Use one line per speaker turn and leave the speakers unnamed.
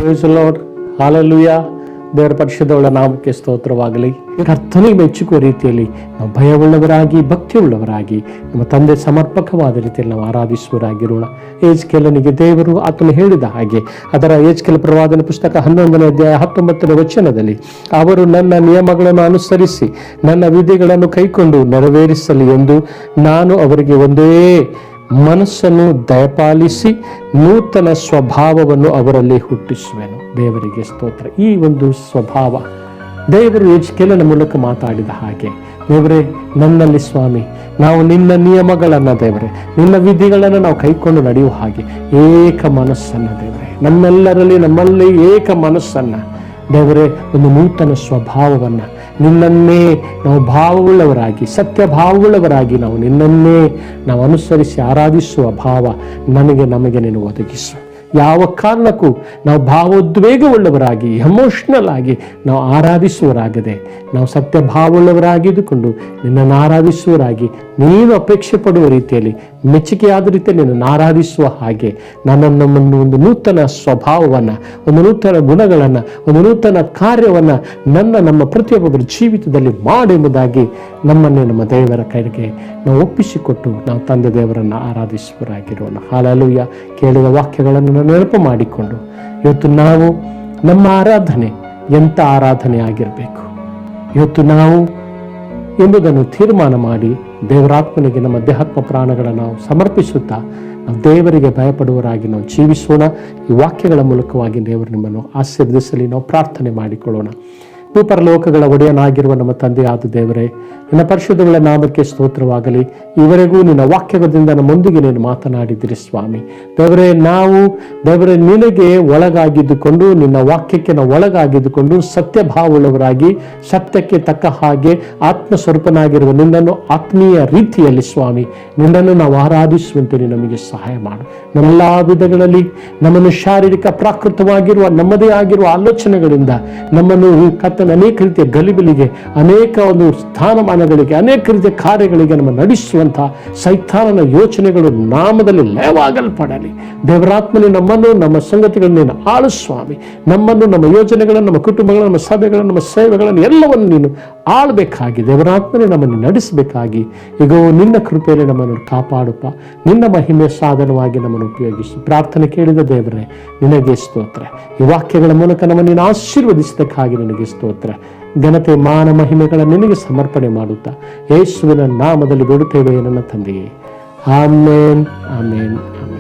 Price the lord, hallelujah. ದೇವರ ಪರಿಶುದ್ಧವುಳ್ಳ ನಾಮಕ್ಕೆ ಸ್ತೋತ್ರವಾಗಲಿ. ಕರ್ತನಿಗೆ ಮೆಚ್ಚುವ ರೀತಿಯಲ್ಲಿ ನಾವು ಭಯವುಳ್ಳವರಾಗಿ, ಭಕ್ತಿಯುಳ್ಳವರಾಗಿ, ನಮ್ಮ ತಂದೆ ಸಮರ್ಪಕವಾದ ರೀತಿಯಲ್ಲಿ ನಾವು ಆರಾಧಿಸುವರಾಗಿರೋಣ. ಯೆಜ್ಕೇಲನಿಗೆ ದೇವರು ಆತನು ಹೇಳಿದ ಹಾಗೆ, ಅದರ ಯೆಜ್ಕೇಲ ಪ್ರವಾದನ ಪುಸ್ತಕ 11ನೇ ಅಧ್ಯಾಯ 19ನೇ ವಚನದಲ್ಲಿ, ಅವರು ನನ್ನ ನಿಯಮಗಳನ್ನು ಅನುಸರಿಸಿ ನನ್ನ ವಿಧಿಗಳನ್ನು ಕೈಕೊಂಡು ನೆರವೇರಿಸಲಿ ಎಂದು ನಾನು ಅವರಿಗೆ ಒಂದೇ ಮನಸ್ಸನ್ನು ದಯಪಾಲಿಸಿ ನೂತನ ಸ್ವಭಾವವನ್ನು ಅವರಲ್ಲಿ ಹುಟ್ಟಿಸುವೆನು. ದೇವರಿಗೆ ಸ್ತೋತ್ರ. ಈ ಒಂದು ಸ್ವಭಾವ ದೇವರು ಯೆಜ್ಕೇಲನ ಮೂಲಕ ಮಾತಾಡಿದ ಹಾಗೆ, ದೇವರೇ ನನ್ನಲ್ಲಿ ಸ್ವಾಮಿ ನಾವು ನಿನ್ನ ನಿಯಮಗಳನ್ನು, ದೇವರೇ ನಿನ್ನ ವಿಧಿಗಳನ್ನು ನಾವು ಕೈಕೊಂಡು ನಡೆಯುವ ಹಾಗೆ ಏಕ ಮನಸ್ಸನ್ನು, ದೇವರೇ ನಮ್ಮಲ್ಲಿ ಏಕ ಮನಸ್ಸನ್ನು, ದೇವರೇ ಒಂದು ನೂತನ ಸ್ವಭಾವವನ್ನು, ನಿನ್ನನ್ನೇ ನಾವು ಭಾವವುಳ್ಳವರಾಗಿ, ಸತ್ಯ ಭಾವವುಳ್ಳವರಾಗಿ ನಾವು ನಿನ್ನನ್ನೇ ನಾವು ಅನುಸರಿಸಿ ಆರಾಧಿಸುವ ಭಾವ ನಮಗೆ ನೀನು ಒದಗಿಸು. ಯಾವ ಕಾರಣಕ್ಕೂ ನಾವು ಭಾವೋದ್ವೇಗವುಳ್ಳವರಾಗಿ, ಎಮೋಷನಲ್ ಆಗಿ ನಾವು ಆರಾಧಿಸುವರಾಗದೆ, ನಾವು ಸತ್ಯ ಭಾವವುಳ್ಳವರಾಗಿದ್ದುಕೊಂಡು ನಿನ್ನನ್ನು ಆರಾಧಿಸುವರಾಗಿ, ನೀನು ಅಪೇಕ್ಷೆ ಪಡುವ ರೀತಿಯಲ್ಲಿ, ಮೆಚ್ಚುಗೆಯಾದ ರೀತಿಯಲ್ಲಿ ನಿನ್ನನ್ನು ಆರಾಧಿಸುವ ಹಾಗೆ ನಮ್ಮನ್ನು ಒಂದು ನೂತನ ಸ್ವಭಾವವನ್ನು, ಒಂದು ನೂತನ ಗುಣಗಳನ್ನು, ಒಂದು ನೂತನ ಕಾರ್ಯವನ್ನು ನಮ್ಮ ಪ್ರತಿಯೊಬ್ಬರ ಜೀವಿತದಲ್ಲಿ ಮಾಡೆಂಬುದಾಗಿ ನಮ್ಮನ್ನೇ ನಮ್ಮ ದೇವರ ಕೈಗೆ ನಾವು ಒಪ್ಪಿಸಿಕೊಟ್ಟು ನಾವು ತಂದೆ ದೇವರನ್ನು ಆರಾಧಿಸುವರಾಗಿರೋಣ. ಹಲ್ಲೆಲೂಯಾ. ಕೇಳಿದ ವಾಕ್ಯಗಳನ್ನು ನೆನಪು ಮಾಡಿಕೊಂಡು ಇವತ್ತು ನಾವು ನಮ್ಮ ಆರಾಧನೆ ಎಂಥ ಆರಾಧನೆ ಆಗಿರಬೇಕು ಇವತ್ತು ನಾವು ಎಂಬುದನ್ನು ತೀರ್ಮಾನ ಮಾಡಿ ದೇವರಾತ್ಮನಿಗೆ ನಮ್ಮ ದೇಹಾತ್ಮ ಪ್ರಾಣಗಳನ್ನು ನಾವು ಸಮರ್ಪಿಸುತ್ತಾ ನಾವು ದೇವರಿಗೆ ಭಯಪಡುವರಾಗಿ ನಾವು ಜೀವಿಸೋಣ. ಈ ವಾಕ್ಯಗಳ ಮೂಲಕವಾಗಿ ದೇವರು ನಿಮ್ಮನ್ನು ಆಶೀರ್ವದಿಸಲಿ. ನಾವು ಪ್ರಾರ್ಥನೆ ಮಾಡಿಕೊಳ್ಳೋಣ. ಭೂಪರಲೋಕಗಳ ಒಡೆಯನಾಗಿರುವ ನಮ್ಮ ತಂದೆಯಾದ ದೇವರೇ, ನಿನ್ನ ಪರಿಶುದ್ಧಗಳ ನಾಮಕ್ಕೆ ಸ್ತೋತ್ರವಾಗಲಿ. ಇವರೆಗೂ ನಿನ್ನ ವಾಕ್ಯದಿಂದ ನಮ್ಮೊಂದಿಗೆ ನೀನು ಮಾತನಾಡಿದಿರಿ ಸ್ವಾಮಿ. ದೇವರೇ ನಿನಗೆ ಒಳಗಾಗಿದ್ದುಕೊಂಡು, ನಿನ್ನ ವಾಕ್ಯಕ್ಕೆ ನಾವು ಒಳಗಾಗಿದ್ದುಕೊಂಡು ಸತ್ಯಭಾವವುಳ್ಳವರಾಗಿ, ಸತ್ಯಕ್ಕೆ ತಕ್ಕ ಹಾಗೆ ಆತ್ಮಸ್ವರೂಪನಾಗಿರುವ ನಿನ್ನನ್ನು ಆತ್ಮೀಯ ರೀತಿಯಲ್ಲಿ ಸ್ವಾಮಿ ನಿನ್ನನ್ನು ನಾವು ಆರಾಧಿಸುವಂತೆ ನೀನು ನಮಗೆ ಸಹಾಯ ಮಾಡು. ನಮ್ಮೆಲ್ಲ ವಿಧಗಳಲ್ಲಿ ನಮ್ಮನ್ನು ಶಾರೀರಿಕ ಪ್ರಾಕೃತವಾಗಿರುವ ನಮ್ಮದೇ ಆಗಿರುವ ಆಲೋಚನೆಗಳಿಂದ ನಮ್ಮನ್ನು ಅನೇಕ ರೀತಿಯ ಗಲಿಬಿಲಿಗೆ, ಅನೇಕ ಒಂದು ಸ್ಥಾನಮಾನಗಳಿಗೆ, ಅನೇಕ ರೀತಿಯ ಕಾರ್ಯಗಳಿಗೆ ನಮ್ಮ ನಡೆಸುವಂತಹ ಸೈತಾನನ ಯೋಚನೆಗಳು ನಾಮದಲ್ಲಿ ಲಯವಾಗಲ್ಪಡಲಿ. ದೇವರಾತ್ಮನೇ ನಮ್ಮನ್ನು, ನಮ್ಮ ಸಂಗತಿಗಳನ್ನು ನೀನು ಆಳು ಸ್ವಾಮಿ. ನಮ್ಮನ್ನು, ನಮ್ಮ ಯೋಜನೆಗಳನ್ನು, ನಮ್ಮ ಕುಟುಂಬಗಳನ್ನು, ನಮ್ಮ ಸಭೆಗಳನ್ನು, ನಮ್ಮ ಸೇವೆಗಳನ್ನು ಎಲ್ಲವನ್ನು ನೀನು ಆಳ್ಬೇಕಾಗಿ, ದೇವರಾತ್ಮನೇ ನಮ್ಮನ್ನು ನಡೆಸಬೇಕಾಗಿ ಈಗ ನಿನ್ನ ಕೃಪೆಯಲ್ಲಿ ನಮ್ಮನ್ನು ಕಾಪಾಡುಪ್ಪ. ನಿನ್ನ ಮಹಿಮೆ ಸಾಧನವಾಗಿ ನಮ್ಮನ್ನು ಉಪಯೋಗಿಸು. ಪ್ರಾರ್ಥನೆ ಕೇಳಿದ ದೇವರೇ ನಿನಗೆ ಸ್ತೋತ್ರ. ಈ ವಾಕ್ಯಗಳ ಮೂಲಕ ನಮ್ಮನ್ನು ನೀನು ಆಶೀರ್ವದಿಸಿದ್ದಕ್ಕಾಗಿ ನಿನಗೆ ಸ್ತೋತ್ರ. ಘನತೆ, ಮಾನ, ಮಹಿಮೆಗಳ ನಿನಗೆ ಸಮರ್ಪಣೆ ಮಾಡುತ್ತಾ ಯೇಸುವಿನ ನಾಮದಲ್ಲಿ ಬೇಡುತ್ತೇವೆ ನನ್ನ ತಂದೆಯೇ. ಆಮೇನ್, ಆಮೇನ್, ಆಮೇನ್.